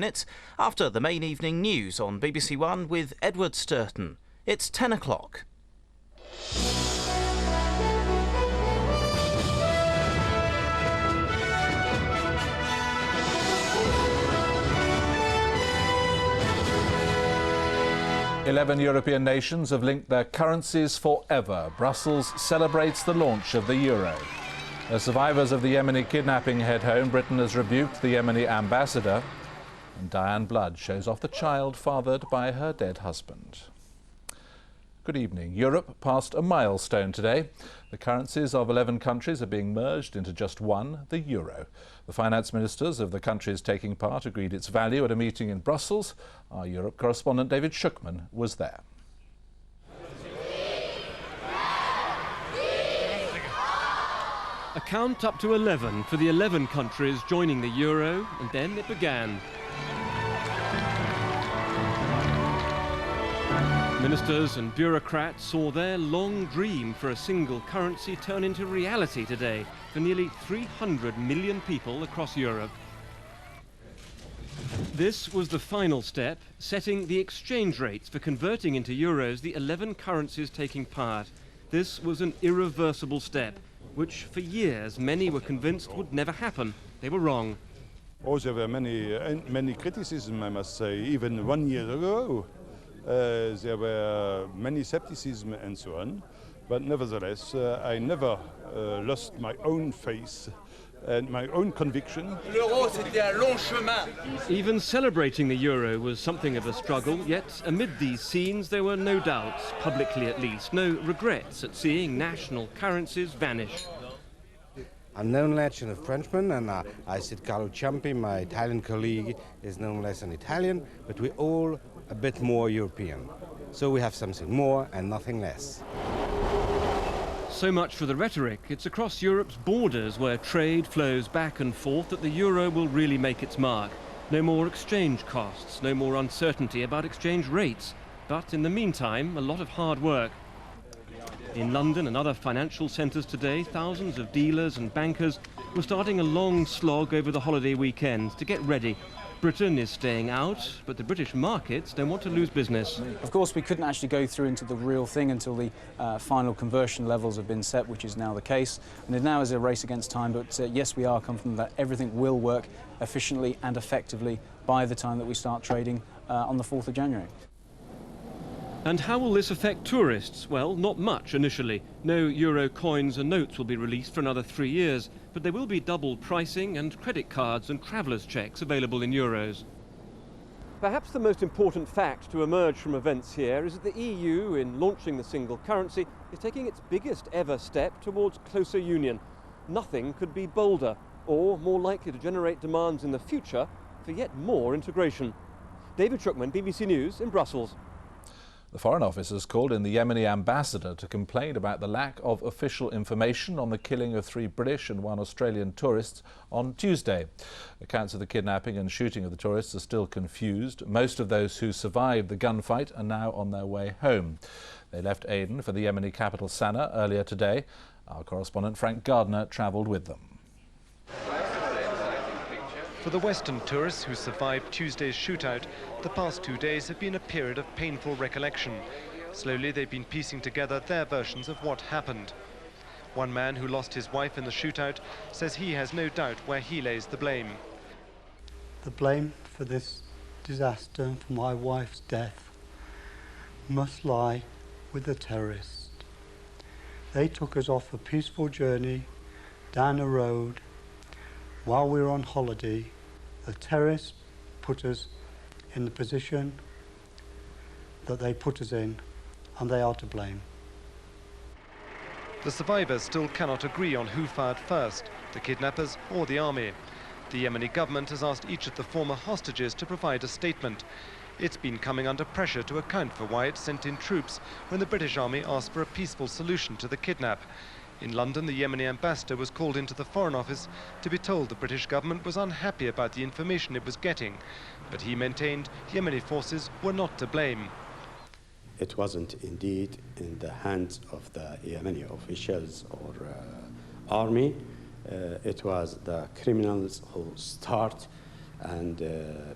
Minutes after the main evening news on BBC One with Edward Sturton. It's 10 o'clock. "11 European nations have linked their currencies forever. Brussels celebrates the launch of the euro. As survivors of the Yemeni kidnapping head home, Britain has rebuked the Yemeni ambassador. And Diane blood shows off the child fathered by her dead husband. Good evening. Europe passed a milestone today. The currencies of 11 countries are being merged into just one, the euro. The finance ministers of the countries taking part agreed its value at a meeting in Brussels. Our Europe correspondent David Shookman was there. A count up to 11 for the 11 countries joining the euro, and then it began. Ministers and bureaucrats saw their long dream for a single currency turn into reality today for nearly 300 million people across Europe. This was the final step, setting the exchange rates for converting into euros the 11 currencies taking part. This was an irreversible step, which for years many were convinced would never happen. They were wrong. Oh, there were many criticisms, I must say, even 1 year ago. There were many skepticism and so on, but nevertheless, I never lost my own faith and my own conviction. Even celebrating the euro was something of a struggle, yet amid these scenes there were no doubts, publicly at least, no regrets at seeing national currencies vanish. I'm known less a Frenchman, and I said Carlo Ciampi, my Italian colleague, is known less an Italian, but we're all a bit more European. So we have something more and nothing less. So much for the rhetoric. It's across Europe's borders where trade flows back and forth that the euro will really make its mark. No more exchange costs, no more uncertainty about exchange rates. But in the meantime, a lot of hard work. In London and other financial centres today, thousands of dealers and bankers were starting a long slog over the holiday weekend to get ready. Britain is staying out, but the British markets don't want to lose business. Of course, we couldn't actually go through into the real thing until the final conversion levels have been set, which is now the case. And it now is a race against time, but yes, we are confident that everything will work efficiently and effectively by the time that we start trading on the 4th of January. And how will this affect tourists? Well, not much initially. No euro coins and notes will be released for another 3 years, but there will be double pricing and credit cards and travellers' cheques available in euros. Perhaps the most important fact to emerge from events here is that the EU, in launching the single currency, is taking its biggest ever step towards closer union. Nothing could be bolder or more likely to generate demands in the future for yet more integration. David Shookman, BBC News in Brussels. The Foreign Office has called in the Yemeni ambassador to complain about the lack of official information on the killing of 3 British and 1 Australian tourists on Tuesday. Accounts of the kidnapping and shooting of the tourists are still confused. Most of those who survived the gunfight are now on their way home. They left Aden for the Yemeni capital Sana'a earlier today. Our correspondent Frank Gardner travelled with them. For the Western tourists who survived Tuesday's shootout, the past 2 days have been a period of painful recollection. Slowly they've been piecing together their versions of what happened. One man who lost his wife in the shootout says he has no doubt where he lays the blame. The blame for this disaster, for my wife's death, must lie with the terrorists. They took us off a peaceful journey down a road. While we were on holiday, the terrorists put us in the position that they put us in, and they are to blame. The survivors still cannot agree on who fired first, the kidnappers or the army. The Yemeni government has asked each of the former hostages to provide a statement. It's been coming under pressure to account for why it sent in troops when the British Army asked for a peaceful solution to the kidnap. In London, the Yemeni ambassador was called into the Foreign Office to be told the British government was unhappy about the information it was getting, but he maintained Yemeni forces were not to blame. It wasn't indeed in the hands of the Yemeni officials or army. It was the criminals who start and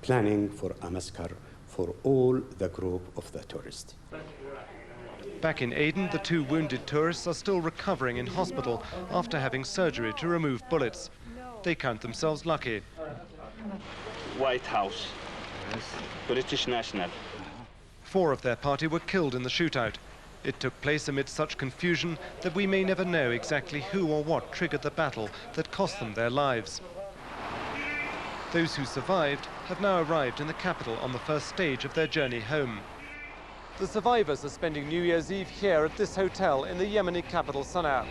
planning for a massacre for all the group of the tourists. Back in Aden, the 2 wounded tourists are still recovering in hospital after having surgery to remove bullets. They count themselves lucky. White House, British national. 4 of their party were killed in the shootout. It took place amid such confusion that we may never know exactly who or what triggered the battle that cost them their lives. Those who survived have now arrived in the capital on the first stage of their journey home. The survivors are spending New Year's Eve here at this hotel in the Yemeni capital, Sana'a.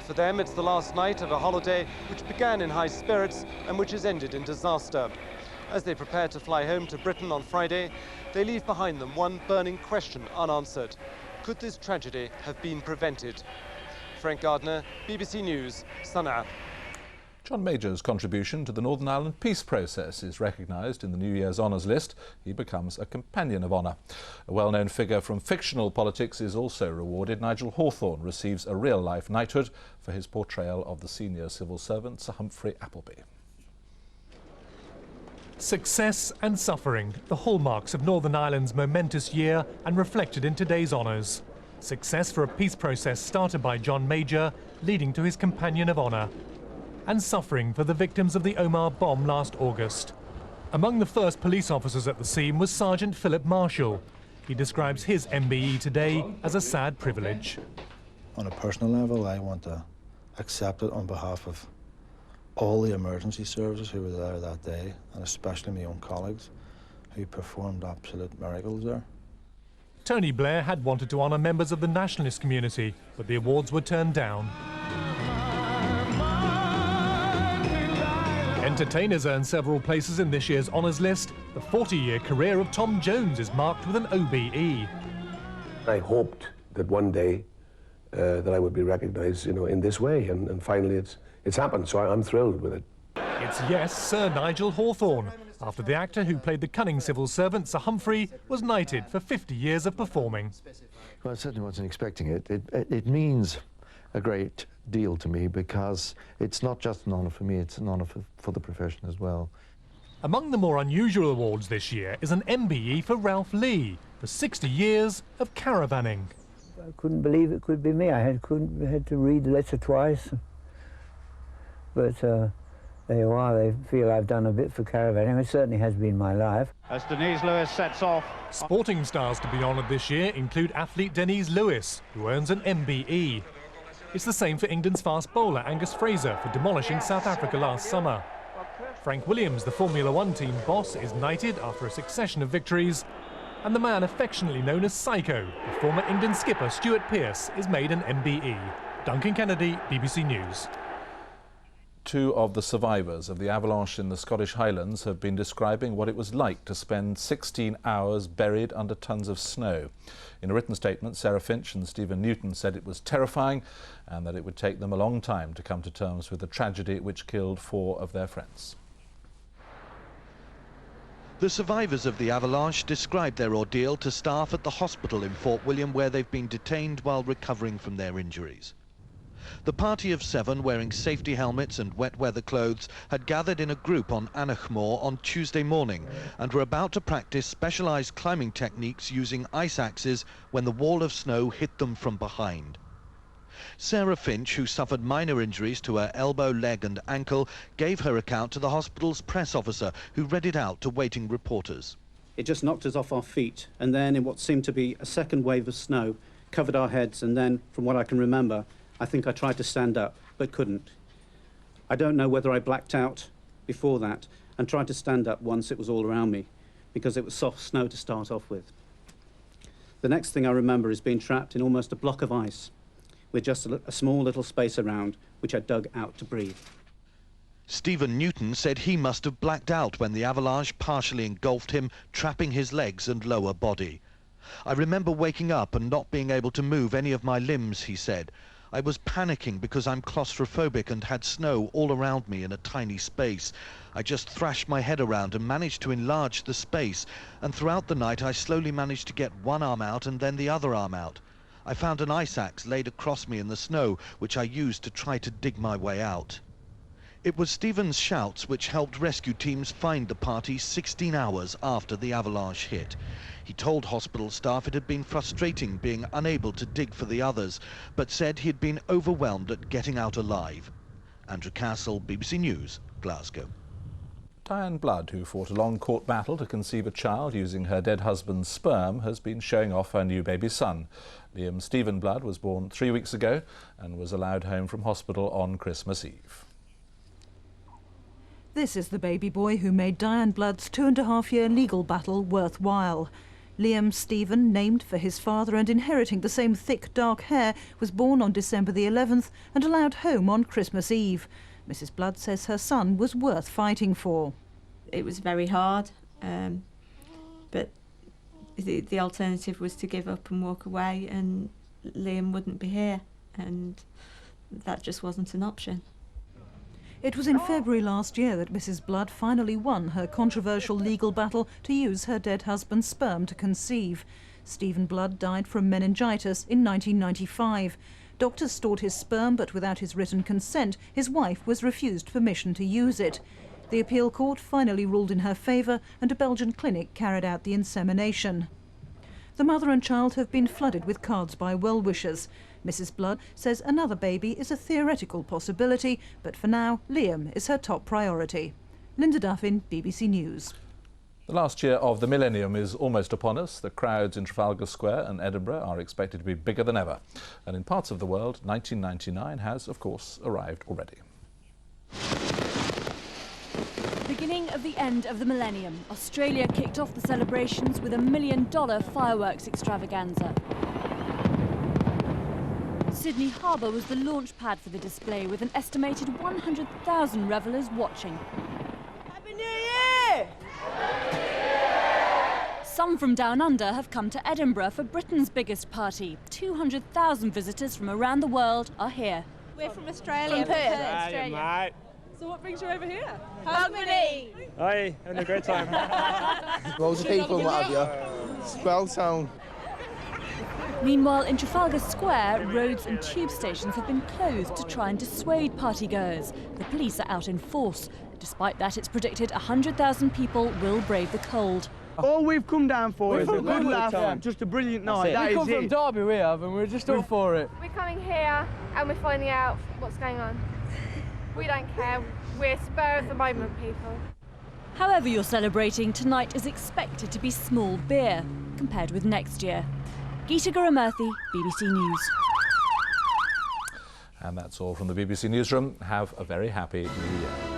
For them, it's the last night of a holiday which began in high spirits and which has ended in disaster. As they prepare to fly home to Britain on Friday, they leave behind them one burning question unanswered. Could this tragedy have been prevented? Frank Gardner, BBC News, Sana'a. John Major's contribution to the Northern Ireland peace process is recognised in the New Year's Honours list. He becomes a Companion of Honour. A well-known figure from fictional politics is also rewarded. Nigel Hawthornne receives a real-life knighthood for his portrayal of the senior civil servant Sir Humphrey Appleby. Success and suffering, the hallmarks of Northern Ireland's momentous year and reflected in today's honours. Success for a peace process started by John Major, leading to his Companion of Honour. And suffering for the victims of the Omagh bomb last August. Among the first police officers at the scene was Sergeant Philip Marshall. He describes his MBE today as a sad privilege. On a personal level, I want to accept it on behalf of all the emergency services who were there that day, and especially my own colleagues who performed absolute miracles there. Tony Blair had wanted to honour members of the nationalist community, but the awards were turned down. Entertainers earn several places in this year's honours list. The 40-year career of Tom Jones is marked with an OBE. I hoped that one day that I would be recognised, in this way, and finally it's happened, so I'm thrilled with it. It's yes, Sir Nigel Hawthornne, after the actor who played the cunning civil servant Sir Humphrey was knighted for 50 years of performing. Well, I certainly wasn't expecting it. It means a great deal to me because it's not just an honour for me, it's an honour for the profession as well. Among the more unusual awards this year is an MBE for Ralph Lee for 60 years of caravanning. I couldn't believe it could be me. I had to read the letter twice. But there you are, they feel I've done a bit for caravanning. It certainly has been my life. As Denise Lewis sets off. Sporting stars to be honoured this year include athlete Denise Lewis, who earns an MBE. It's the same for England's fast bowler Angus Fraser for demolishing South Africa last summer. Frank Williams, the Formula One team boss, is knighted after a succession of victories. And the man affectionately known as Psycho, the former England skipper Stuart Pearce, is made an MBE. Duncan Kennedy, BBC News. 2 of the survivors of the avalanche in the Scottish Highlands have been describing what it was like to spend 16 hours buried under tons of snow. In a written statement, Sarah Finch and Stephen Newton said it was terrifying and that it would take them a long time to come to terms with the tragedy which killed 4 of their friends. The survivors of the avalanche described their ordeal to staff at the hospital in Fort William, where they've been detained while recovering from their injuries. The party of 7, wearing safety helmets and wet weather clothes, had gathered in a group on Anachmore on Tuesday morning and were about to practice specialised climbing techniques using ice axes when the wall of snow hit them from behind. Sarah Finch, who suffered minor injuries to her elbow, leg and ankle, gave her account to the hospital's press officer, who read it out to waiting reporters. It just knocked us off our feet, and then in what seemed to be a second wave of snow covered our heads, and then, from what I can remember, I think I tried to stand up, but couldn't. I don't know whether I blacked out before that and tried to stand up once it was all around me, because it was soft snow to start off with. The next thing I remember is being trapped in almost a block of ice, with just a small little space around, which I dug out to breathe. Stephen Newton said he must have blacked out when the avalanche partially engulfed him, trapping his legs and lower body. I remember waking up and not being able to move any of my limbs, he said. I was panicking because I'm claustrophobic and had snow all around me in a tiny space. I just thrashed my head around and managed to enlarge the space, and throughout the night I slowly managed to get one arm out and then the other arm out. I found an ice axe laid across me in the snow, which I used to try to dig my way out. It was Stephen's shouts which helped rescue teams find the party 16 hours after the avalanche hit. He told hospital staff it had been frustrating being unable to dig for the others, but said he'd been overwhelmed at getting out alive. Andrew Castle, BBC News, Glasgow. Diane Blood, who fought a long court battle to conceive a child using her dead husband's sperm, has been showing off her new baby son. Liam Stephen Blood was born 3 weeks ago and was allowed home from hospital on Christmas Eve. This is the baby boy who made Diane Blood's 2.5-year legal battle worthwhile. Liam Stephen, named for his father and inheriting the same thick, dark hair, was born on December the 11th and allowed home on Christmas Eve. Mrs. Blood says her son was worth fighting for. It was very hard, but the alternative was to give up and walk away, and Liam wouldn't be here, and that just wasn't an option. It was in February last year that Mrs. Blood finally won her controversial legal battle to use her dead husband's sperm to conceive. Stephen Blood died from meningitis in 1995. Doctors stored his sperm, but without his written consent, his wife was refused permission to use it. The appeal court finally ruled in her favour, and a Belgian clinic carried out the insemination. The mother and child have been flooded with cards by well-wishers. Mrs. Blood says another baby is a theoretical possibility, but for now, Liam is her top priority. Linda Duffin, BBC News. The last year of the millennium is almost upon us. The crowds in Trafalgar Square and Edinburgh are expected to be bigger than ever. And in parts of the world, 1999 has, of course, arrived already. Beginning of the end of the millennium, Australia kicked off the celebrations with $1 million fireworks extravaganza. Sydney Harbour was the launch pad for the display, with an estimated 100,000 revellers watching. Happy New Year! Some from down under have come to Edinburgh for Britain's biggest party. 200,000 visitors from around the world are here. We're from Australia. From Perth. Australia. Mate. So what brings you over here? Harmony! Hi, having a great time. Loads of people, what have you? Spelltown. Meanwhile, in Trafalgar Square, roads and tube stations have been closed to try and dissuade partygoers. The police are out in force. Despite that, it's predicted 100,000 people will brave the cold. All we've come down for is a good laugh, just a brilliant night. We come from Derby, we have, and we're just up for it. We're coming here and we're finding out what's going on. We don't care. We're spur of the moment people. However you're celebrating, tonight is expected to be small beer compared with next year. GEETA Guru-MURTHY, BBC News. And that's all from the BBC Newsroom. Have a very happy New Year.